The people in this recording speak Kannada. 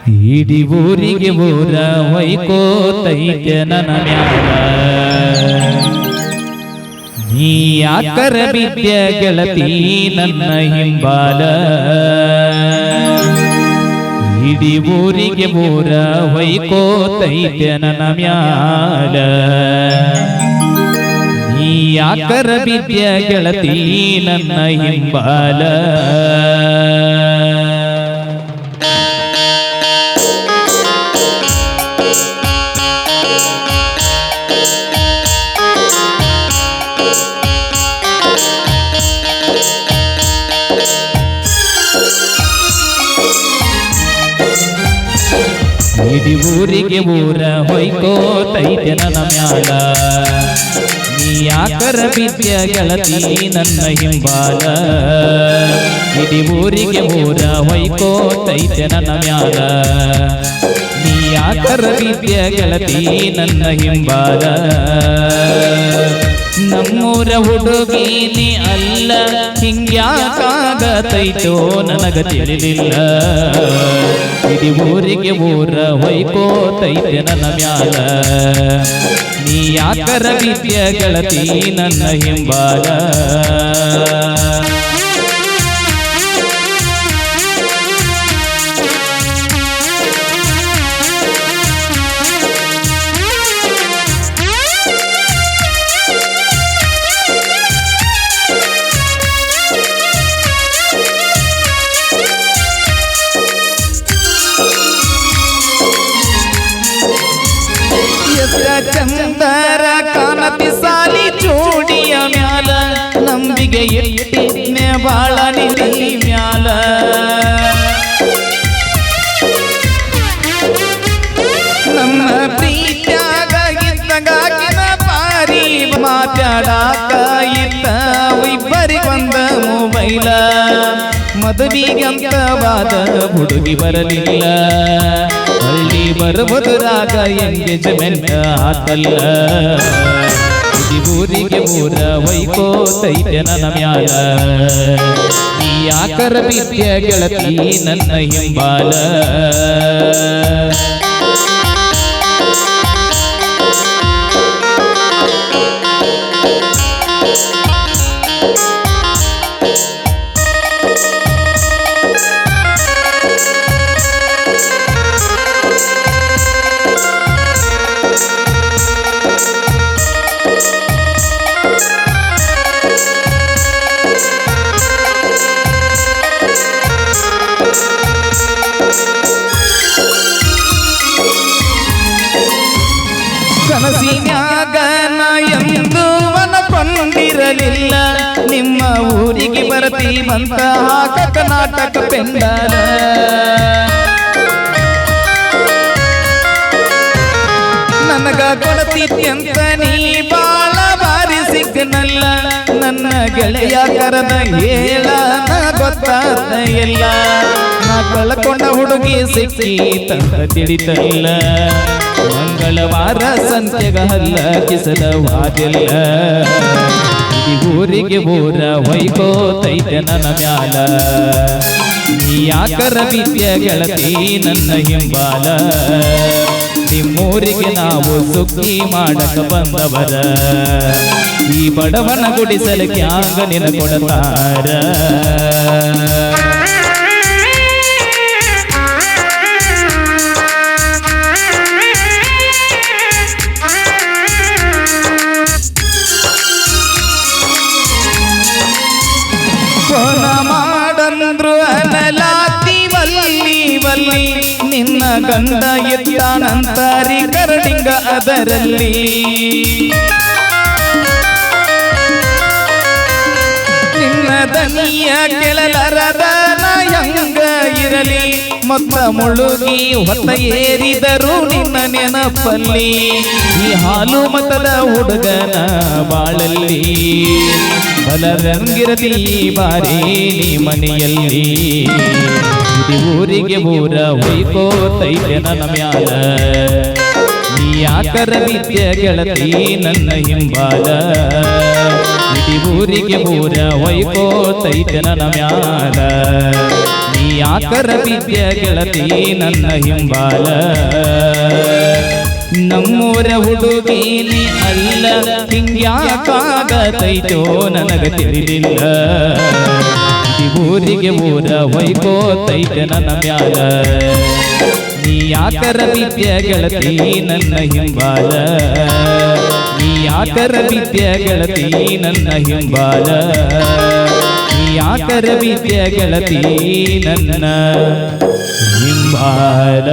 ಇಡೀ ಊರಿಗೆ ಊರ ಹೊಯ್ಕೋತೈತೆ ನನ್ನ ಮ್ಯಾಲ ನೀ ಯಾಕರ ಬಿದ್ಯ ಗೆಳತಿ ನನ್ನ ಹಿಂಬಾಲ ಇಡೀ ಊರಿಗೆ ಊರ ಹೊಯ್ಕೋತೈತೆ ನನ್ನ ಮ್ಯಾಲ ನೀ ಯಾಕರ ಬಿದ್ಯ ಗೆಳತಿ ನನ್ನ ಹಿಂಬಾಲ ಇಡೀ ಊರಿಗೆ ಊರ ಹೊಯ್ಕೋತೈತೆ ನನ್ನ ಮ್ಯಾಲ ನೀ ಯಾಕರ ಬಿದ್ಯ ಗೆಳತಿ ನನ್ನ ಹಿಂಬಾಲ ಇಡೀ ಊರಿಗೆ ಊರ ಹೊಯ್ಕೋತೈತೆ ನನ್ನ ಮ್ಯಾಲ ನೀ ಯಾಕರ ಬಿದ್ಯ ಗೆಳತಿ ನನ್ನ ಹಿಂಬಾಲ ನಮ್ಮೂರ ಹುಡುಗೀನಿ ಅಲ್ಲ ಹಿಂಗ್ಯಾಕಾಗತೈತೋ ನನಗ ತಿಳಿಲಿಲ್ಲ ಇಡೀ ಊರಿಗೆ ಊರ ಹೊಯ್ಕೋತೈತೆ ನನ್ನ ಮ್ಯಾಲ ನೀ ಯಾಕರ ಬಿದ್ಯ ಗೆಳತಿ ನನ್ನ ಹಿಂಬಾಲ ಚಂದರ ಕಾನತಿ ಸಾಲಿ ಜೋಡಿಯ ಮ್ಯಾಲ ನಂಬಿಗೆ ಎಟ್ಟಿದ್ನೆ ಬಾಳ ನಿಧಿ ಮ್ಯಾಲ ನಮ್ಮ ಪ್ರೀತ್ಯಾಗ ಇದ್ದಂಗಾಗಿನ ಪಾರಿ ಮಾತಾಡಾಕ ಇತ್ತ ಇಬ್ಬರಿಗೊಂದ ಮೊಬೈಲ ಮದುವಿಗಂತವಾದ ಹುಡುಗಿ ಬರಲಿಲ್ಲ ಹಳ್ಳಿ ಬರುವುದರಾಗ ಎಂಗೇಜ್ಮೆಂಟ್ ಆತಲ್ಲ ಇಡೀ ಊರಿಗೆ ಊರ ಹೊಯ್ಕೋತೈತೆ ನನ್ನ ಮ್ಯಾಲ ನೀ ಯಾಕರ ಬಿದ್ಯ ಗೆಳತಿ ನನ್ನ ಹಿಂಬಾಲ ಕನಸಿನ್ಯಾಗ ನಾ ಎಂದು ಅನಕೊಂಡಿರಲಿಲ್ಲ ನಿಮ್ಮ ಊರಿಗೆ ಬರ್ತೀವಂತ ಹಾಕಕ ನಾಟಕ ಪೆಂಡಾಲ ನನಗ ಕೊಡತಿದ್ಯಂತ ನೀ ಬಾಳ ಬಾರಿ ಸಿಗ್ನಲ್ಲ ನನ್ನ ಗೆಳೆಯ ಕರೆದ ಹೇಳ ಗೊತ್ತಾದ ಎಲ್ಲ ನಾ ಕಳ್ಕೊಂಡ ಹುಡುಗಿ ಸಿಕ್ಕಿ ತಂದ ತಿಳಿತಲ್ಲ ಮಂಗಳವಾರ ಸಂತೆಗ ಹಲ್ಲ ಕಿಸದ ವಾದಿಲ್ಲ ಈ ಊರಿಗೆ ಊರ ಹೊಯ್ಕೋತೈತೆ ನನ್ನ ಮ್ಯಾಲ ನೀ ಯಾಕರ ಬಿದ್ಯ ಗೆಳತಿ ನನ್ನ ಹಿಂಬಾಲ ನಿಮ್ಮೂರಿಗೆ ನಾವು ಸುಗ್ಗಿ ಮಾಡಕ ಬಂದವರ ಈ ಬಡವನ ಗುಡಿಸಲಕ್ಕೆ ಆಗ ನಿನ ಕೊಡತಾರ ಫೋನ ಮಾಡಂದ್ರು ಅನಲಾತಿ ವಲ್ಲಿ ವಲ್ಲಿ ನಿನ್ನ ಗಂಡ ಎತ್ತಾನಂತಾರಿ ಕರಡಿಂಗ ಅದರಲ್ಲಿ ನಿನ್ನ ದನಿಯ ಕೆಳಲರದ ಹೆಂಗ ಇರಲಿ ಮೊತ್ತ ಮುಳುಗಿ ಹೊತ್ತ ಏರಿದರು ನಿನ್ನ ನೆನಪಲ್ಲಿ ಈ ಹಾಲು ಮತದ ಹುಡುಗನ ಬಾಳಲ್ಲಿ ಬಲರಂಗಿರದಿ ಬಾರಿ ನೀ ಮನೆಯಲ್ಲಿ ಇಡೀ ಊರಿಗೆ ಊರ ಹೊಯ್ಕೋತೈತೆ ನನ್ನ ಮ್ಯಾಲ ನೀ ಯಾಕರ ಬಿದ್ಯ ಗೆಳತಿ ನನ್ನ ಹಿಂಬಾಲ ಇಡೀ ಊರಿಗೆ ಊರ ಹೊಯ್ಕೋತೈತೆ ನನ್ನ ಮ್ಯಾಲ ನೀ ಯಾಕರ ವಿದ್ಯೆ ಗೆಳತಿ ನನ್ನ ಹಿಂಬಾಲ ನಮ್ಮೂರ ಹುಡುಗೀನಿ ಅಲ್ಲ ಹಿಂಗ್ಯಾಕಾಗತೈತೋ ನನಗ ತಿಳಿಲಿಲ್ಲ ಊರಿಗೆ ಊರ ಹೊಯ್ಕೋತೈತೆ ನನ್ನ ಮ್ಯಾಲ ನೀ ಯಾಕರ ವಿದ್ಯೆ ಗೆಳತಿ ನನ್ನ ಹಿಂಬಾಲ ನೀ ಯಾಕರ ವಿದ್ಯೆ ಗೆಳತಿ ನನ್ನ ಹಿಂಬಾಲ ನೀ ಯಾಕರ ವಿದ್ಯೆ ಗೆಳತಿ ನನ್ನ ಹಿಂಬಾಲ